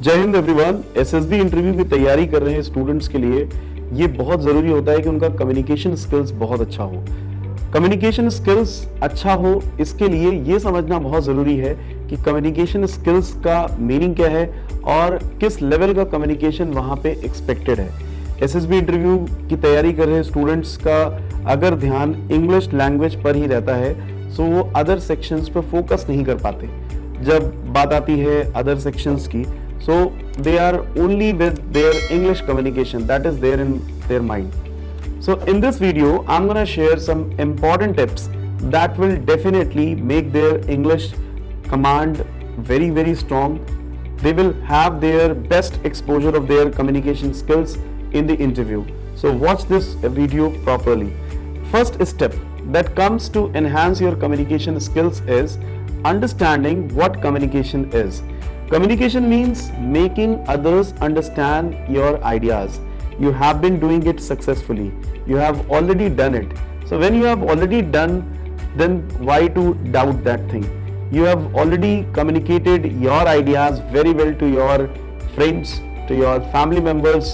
जय Hind everyone. SSB interview की तैयारी कर रहे हैं स्टूडेंट्स के लिए ये बहुत ज़रूरी होता है कि उनका कम्युनिकेशन स्किल्स बहुत अच्छा हो। कम्युनिकेशन स्किल्स अच्छा हो इसके लिए ये समझना बहुत ज़रूरी है कि कम्युनिकेशन स्किल्स का मीनिंग क्या है और किस लेवल का कम्युनिकेशन वहाँ पे एक्सपेक्टेड है। एसएसबी इंटरव्यू की तैयारी कर रहे स्टूडेंट्स का अगर ध्यान इंग्लिश लैंग्वेज पर ही रहता है तो वो अदर सेक्शंस पर फोकस नहीं कर पाते। जब बात आती है अदर सेक्शंस की, so they are only with their English communication that is there in their mind. So in this video I'm gonna share some important tips that will definitely make their English command very strong. They will have their best exposure of their communication skills in the interview. So watch this video properly. First step that comes to enhance your communication skills is understanding what communication is. Communication means making others understand your ideas. You have been doing it successfully. You have already done it. So when you have already done, then why to doubt that thing? You have already communicated your ideas very well to your friends, to your family members,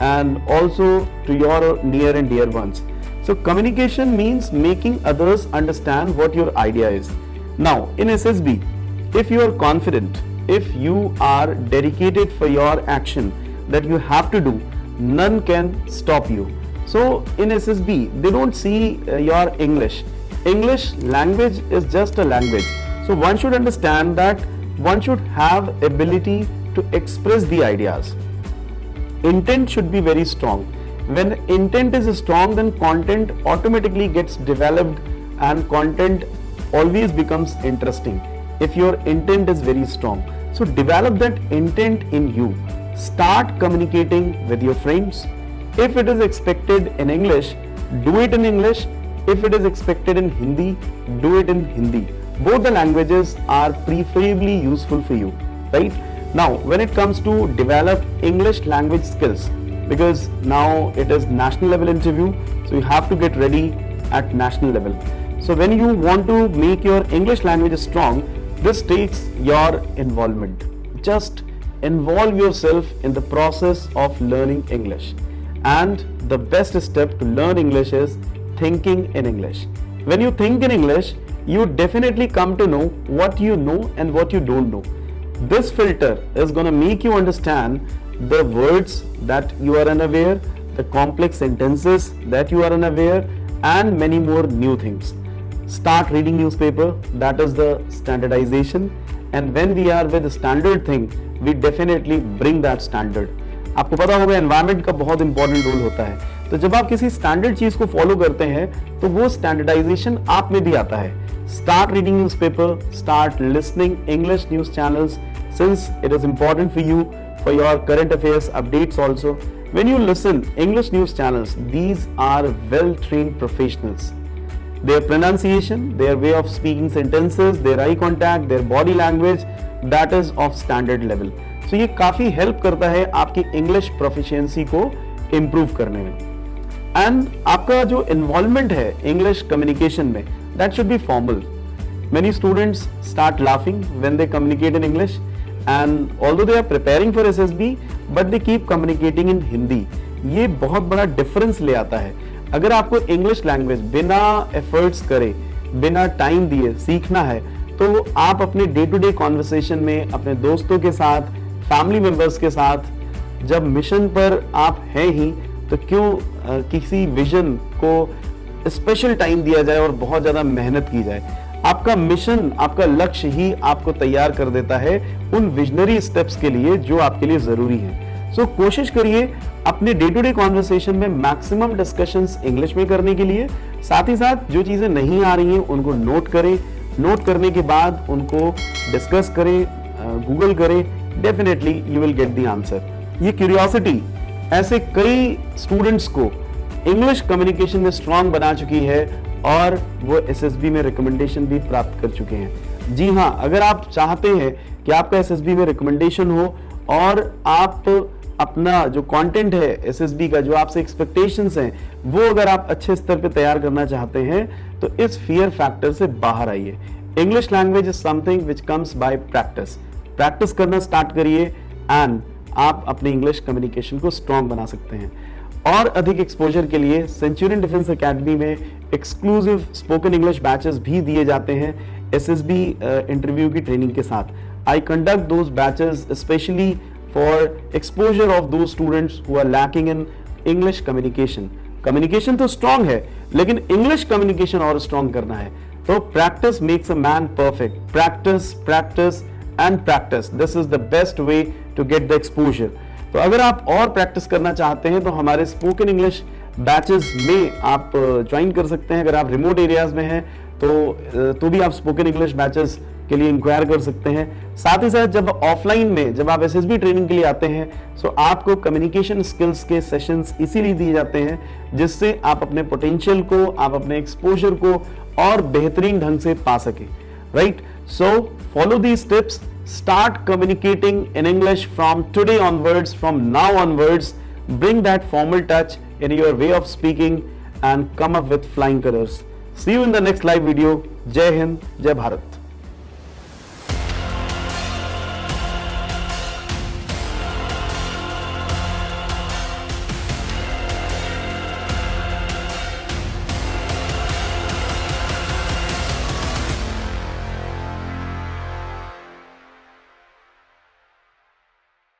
and also to your near and dear ones. So communication means making others understand what your idea is. Now in SSB, if you are confident, if you are dedicated for your action that you have to do, none can stop you. So in SSB, they don't see your English. English language is just a language. So one should understand that one should have ability to express the ideas. Intent should be very strong. When intent is strong, then content automatically gets developed and content always becomes interesting if your intent is very strong. So develop that intent in you. Start communicating with your friends. If it is expected in English, do it in English. If it is expected in Hindi, do it in Hindi. Both the languages are preferably useful for you, right? Now, when it comes to develop English language skills, because now it is national level interview, so you have to get ready at national level. So when you want to make your English language strong, this takes your involvement. Just involve yourself in the process of learning English. And the best step to learn English is thinking in English. When you think in English, you definitely come to know what you know and what you don't know. This filter is going to make you understand the words that you are unaware, the complex sentences that you are unaware, and many more new things. Start reading newspaper, that is the standardization, and when we are with the standard thing, we definitely bring that standard. आपको पता होगा environment का बहुत important role होता है, तो जब आप किसी स्टैंडर्ड चीज को फॉलो करते हैं तो वो स्टैंडर्डाइजेशन आप में भी आता है. Start reading newspaper, start listening English news channels, since it is important for you for your current affairs updates also. When you listen English news channels, these are well trained professionals. Their pronunciation, their way of speaking sentences, their eye contact, their body language, that is of standard level. So ये काफी help करता है आपकी English proficiency को improve करने में. And आपका जो इन्वॉल्वमेंट है इंग्लिश कम्युनिकेशन में, that should be formal. Many students start laughing when they communicate in English. And although they are preparing for SSB, but they keep communicating in Hindi. ये बहुत बड़ा difference ले आता है. अगर आपको इंग्लिश लैंग्वेज बिना एफर्ट्स करे, बिना टाइम दिए सीखना है, तो आप अपने डे टू डे कॉन्वर्सेशन में अपने दोस्तों के साथ, फैमिली मेंबर्स के साथ, जब मिशन पर आप हैं ही, तो क्यों किसी विजन को स्पेशल टाइम दिया जाए और बहुत ज़्यादा मेहनत की जाए. आपका मिशन, आपका लक्ष्य ही आपको तैयार कर देता है उन विजनरी स्टेप्स के लिए जो आपके लिए जरूरी है. सो कोशिश करिए अपने डे टू डे कॉन्वर्सेशन में मैक्सिमम डिस्कशंस इंग्लिश में करने के लिए. साथ ही साथ जो चीजें नहीं आ रही हैं उनको नोट करें. नोट करने के बाद उनको डिस्कस करें, गूगल करें. Definitely you will get the answer. ये क्यूरियोसिटी ऐसे कई स्टूडेंट्स को इंग्लिश कम्युनिकेशन में स्ट्रांग बना चुकी है और वो एसएसबी में रिकमेंडेशन भी प्राप्त कर चुके हैं. जी हाँ, अगर आप चाहते हैं कि आपका एसएसबी में रिकमेंडेशन हो और आप अपना जो कंटेंट है एसएसबी का, जो आपसे एक्सपेक्टेशंस हैं, वो अगर आप अच्छे स्तर पे तैयार करना चाहते हैं तो इस फियर फैक्टर से बाहर आइए. English language is something which comes by practice. Practice करना स्टार्ट करिए एंड आप अपने इंग्लिश कम्युनिकेशन को स्ट्रांग बना सकते हैं। और अधिक एक्सपोजर के लिए सेंचुरियन डिफेंस एकेडमी में एक्सक्लूसिव स्पोकन इंग्लिश बैचेस भी दिए जाते हैं एसएसबी इंटरव्यू की ट्रेनिंग के साथ। I conduct those batches specially for exposure of दो students who are lacking in English communication. Communication तो स्ट्रांग है, लेकिन इंग्लिश कम्युनिकेशन और स्ट्रांग करना है। तो practice makes a man perfect. Practice, practice and practice, this is the best way to get the exposure. तो अगर आप और प्रैक्टिस करना चाहते हैं तो हमारे स्पोकन इंग्लिश बैचेस में आप ज्वाइन कर सकते हैं। अगर आप रिमोट एरियाज में हैं तो भी आप स्पोकन इंग्लिश बैचेस के लिए इंक्वायर कर सकते हैं। साथ ही साथ जब ऑफलाइन में जब आप एसएसबी ट्रेनिंग के लिए आते हैं तो आपको कम्युनिकेशन स्किल्स के सेशंस इसीलिए दिए जाते हैं जिससे आप अपने पोटेंशियल को, आप अपने एक्सपोजर को और बेहतरीन ढंग से पा सके, right? So follow these tips, start communicating in English from today onwards, from now onwards. Bring that formal touch in your way of speaking and come up with flying colors. See you in the next live video. Jai Hind, Jai Bharat.